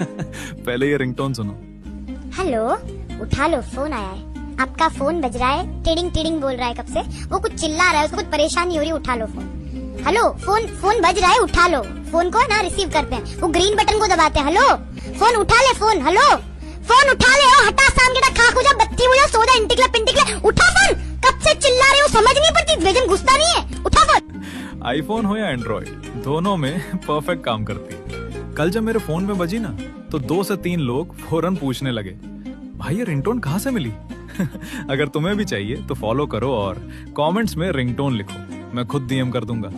पहले ये रिंगटोन सुनो। हेलो, उठा लो, फोन आया है। आपका फोन बज रहा है, टिडिंग टिडिंग बोल रहा है कब से। वो कुछ चिल्ला रहा है, उसको कुछ परेशानी हो रही है, उठा लो फोन। हेलो, फोन बज रहा है, उठा लो फोन को ना। रिसीव करते हैं, वो ग्रीन बटन को दबाते हैं। हेलो, फोन उठा ले, फोन। हेलो, फोन उठा ले। हटा शाम के खा खुजा, बत्ती बुझा, सो जा, इंटिकला पिंटिकला। उठा फोन, कब से चिल्ला रहे हो, समझ नहीं पड़ती, वेजन घुसता नहीं है। उठा फोन। आईफोन हो या एंड्रॉइड, दोनों में परफेक्ट काम करती है। कल जब मेरे फोन में बजी ना, तो 2 से 3 लोग फौरन पूछने लगे, भाई ये रिंगटोन कहाँ से मिली? अगर तुम्हें भी चाहिए तो फॉलो करो और कमेंट्स में रिंगटोन लिखो, मैं खुद डीएम कर दूंगा।